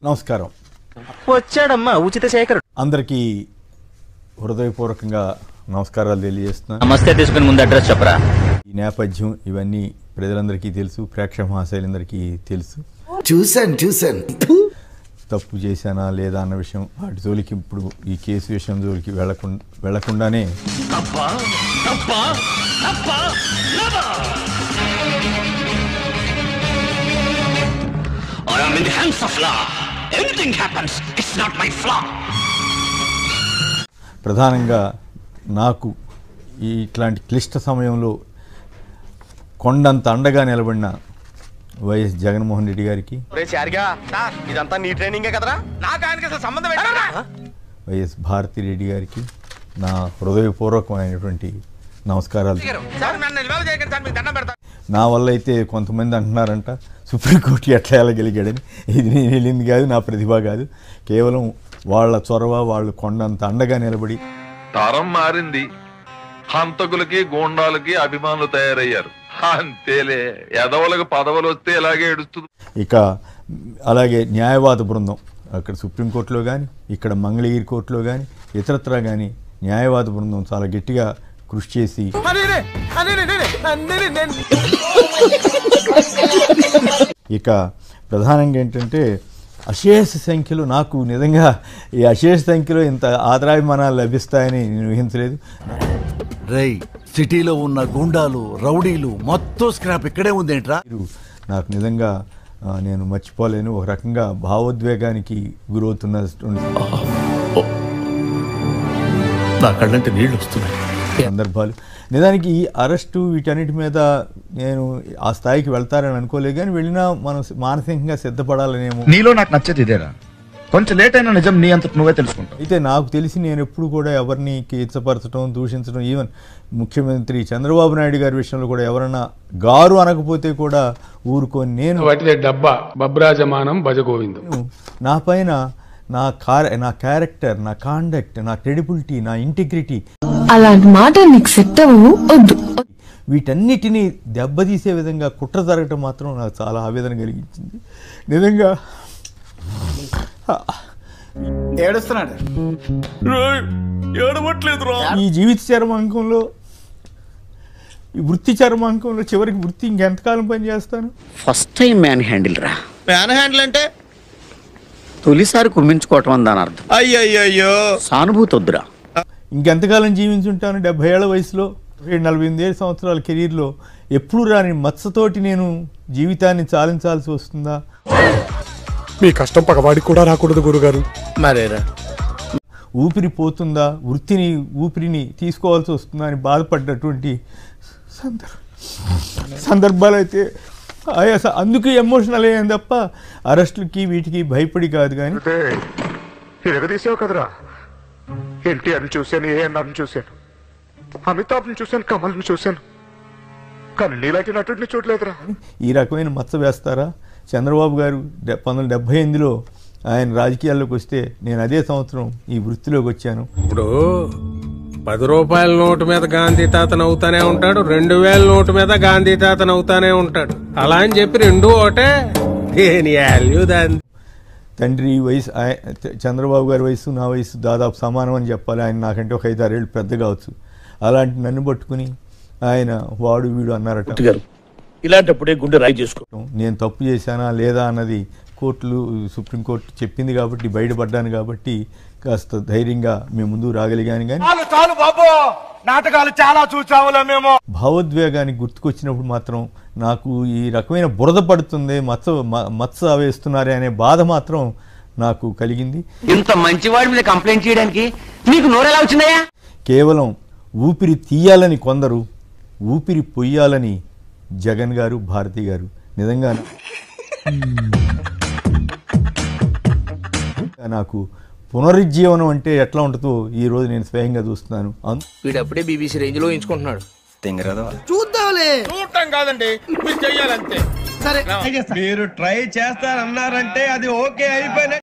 నమస్కారం. వచ్చాడమ్మా ఉచిత శేఖర్. అందరికీ హృదయపూర్వకంగా నమస్కారాలు తెలియజేస్తున్నాను. నమస్తే తీసుకుని ముందు అడ్రస్ చెప్పరా. ఈ నేపథ్యం ఇవన్నీ ప్రజలందరికీ తెలుసు, ప్రేక్షక మహాశైలందరికీ తెలుసు. చూశాను తప్పు చేశానా లేదా అన్న విషయం వాటి జోలికి ఇప్పుడు ఈ కేసు విషయం జోలికి వెళ్లకుండానే ప్రధానంగా నాకు ఇట్లాంటి క్లిష్ట సమయంలో కొండంత అండగా నిలబడిన వైఎస్ జగన్మోహన్ రెడ్డి గారికి, ఇదంతా నీ ట్రైనింగే కదరా, నాకు ఆయనకి అసలు సంబంధం ఏంటరా, వైఎస్ భారతి రెడ్డి గారికి నా హృదయపూర్వకమైనటువంటి నమస్కారాలు. నా వల్ల అయితే కొంతమంది అంటున్నారంట సుప్రీంకోర్టు ఎట్లా వెళ్ళగలిగాడని. ఇది నేను వెళ్ళింది కాదు, నా ప్రతిభ కాదు, కేవలం వాళ్ళ చొరవ, వాళ్ళు కొండంత అండగా నిలబడి. తరం మారింది, హంతకులకి గూండాలకి అభిమానులు తయారయ్యారు, అంతేలే. ఎదవలకు పదవులు వస్తే ఇలాగే ఏడుస్తుంది. ఇక అలాగే న్యాయవాద బృందం అక్కడ సుప్రీంకోర్టులో కానీ, ఇక్కడ మంగళగిరి కోర్టులో కానీ, ఇతరత్రా కానీ న్యాయవాద బృందం చాలా గట్టిగా కృషి చేసి ఇక ప్రధానంగా ఏంటంటే అశేష సంఖ్యలో, నాకు నిజంగా ఈ అశేష సంఖ్యలో ఇంత ఆదరాభిమానాలు లభిస్తాయని నేను ఊహించలేదు. సిటీలో ఉన్న గుండాలు, రౌడీలు మొత్తం స్క్రాప్ ఇక్కడే ఉందేంట్రా. నాకు నిజంగా నేను మర్చిపోలేను. ఒక రకంగా భావోద్వేగానికి గురవుతున్న నా కళ్ళంటే నీళ్ళు వస్తున్నాయి సందర్భాలు. నిజానికి ఈ అరెస్టు వీటన్నిటి మీద నేను ఆ స్థాయికి వెళ్తారని అనుకోలేదు, కానీ వెళ్ళినా మనం మానసికంగా సిద్ధపడాలనేమో. నీలో నాకు నచ్చేది ఇదేరా, కొంచెం లేట్ అయినా నిజం నీ అంతట నువ్వే తెలుసుకుంటావు. అయితే నాకు తెలిసి నేను ఎప్పుడు కూడా ఎవరిని కించపరచడం, దూషించడం, ఈవెన్ ముఖ్యమంత్రి చంద్రబాబు నాయుడు గారి విషయంలో కూడా ఎవరన్నా గారు అనకపోతే కూడా ఊరుకొని నేను బబ్రాజమానం భజగోవిందం నా పైన నా క్యారెక్టర్, నా కాండక్ట్, నా క్రెడిబిలిటీ, నా ఇంటిగ్రిటీ, అలాంటి మాట నీకు సెట్ అవ్వవు, వద్దు. వీటన్నిటినీ దెబ్బతీసే విధంగా కుట్ర జరగటం మాత్రం నాకు చాలా ఆవేదన కలిగించింది. నిజంగా ఈ జీవిత చర్మాంకంలో, ఈ వృత్తి చర్మాంకంలో చివరికి వృత్తి ఇంకెంతకాలం పని చేస్తాను. ఫస్ట్ టైం మ్యాన్ హ్యాండిల్ రా. మ్యాన్ హ్యాండిల్ అంటే తొలిసారి కుమ్మించుకోవటం అని దాని అర్థం. అయ్యయ్యో సానుభూతి వద్దురా. ఇంకెంతకాలం జీవించుంటాను. 70 ఏళ్ల వయసులో, 48 సంవత్సరాల కెరీర్లో ఎప్పుడు రాని మత్సతోటి నేను జీవితాన్ని చాలించాల్సి వస్తుందా? మీ కష్టం పగవాడికి కూడా రాకూడదు గురుగారు. మరేరా ఊపిరి పోతుందా, ఊపిరిని తీసుకోవాల్సి వస్తుందా అని బాధపడ్డటువంటి సందర్భాలు అయితే అందుకు ఎమోషనల్ అయ్యాను తప్ప అరెస్టులకి వీటికి భయపడి కాదు. కానీ తీసావు కదరా, ఎన్టీఆర్ని చూశాను, ఏఎన్ఆర్ని చూశాను, అమితాబ్ని చూశాను, కమల్ని చూశాను, కానీ నీలాంటి నటుడిని చూడలేదురా. ఈ రకమైన మచ్చ వేస్తారా? చంద్రబాబు గారు 1978లో ఆయన రాజకీయాల్లోకి వస్తే నేను అదే సంవత్సరం ఈ వృత్తిలోకి వచ్చాను. ఇప్పుడు 10 రూపాయల నోటు మీద గాంధీ తాత నవ్వుతానే ఉంటాడు, 2000 నోటు మీద గాంధీ తాత నవ్వుతానే ఉంటాడు. అలా అని చెప్పి రెండు ఒకటే, దేని వాల్యూ దాని. తండ్రి వయసు, చంద్రబాబు గారి వయసు నా వయసు దాదాపు సమానం అని చెప్పాలి. ఆయన నాకంటే ఒక 5-6 ఏళ్ళు పెద్ద కావచ్చు. అలాంటి నన్ను పట్టుకుని ఆయన వాడు వీడు అన్నారట. ఇలాంటప్పుడే గుండె రాయి చేసుకో. నేను తప్పు చేశానా లేదా అన్నది సుప్రీంకోర్టు చెప్పింది కాబట్టి బయటపడ్డాను, కాబట్టి కాస్త ధైర్యంగా మేము ముందు రాగలిగాను. కానీ నాటకాలు చాలా చూసాములే మేము. భావోద్వేగానికి గుర్తుకొచ్చినప్పుడు మాత్రం నాకు ఈ రకమైన బురద పడుతుంది, మత్స వేస్తున్నారే అనే బాధ మాత్రం నాకు కలిగింది. ఇంత మంచివాడి మీద కంప్లైంట్ చేయడానికి నీకు నోరెలా వచ్చిందయ్యా? కేవలం ఊపిరి తీయాలని కొందరు, ఊపిరి పొయ్యాలని జగన్ గారు, భారతి గారు. నిజంగా నాకు పునరుజ్జీవనం అంటే ఎట్లా ఉంటుందో ఈ రోజు నేను స్వయంగా చూస్తున్నాను. వీడప్పుడే BBC రేంజ్ లో ఎంచుకుంటున్నాడు. చూద్దాంలే. చూడటం కాదండి, మీరు చెయ్యాలంతే. సరే మీరు ట్రై చేస్తారన్నారంటే అది ఓకే అయిపోయిన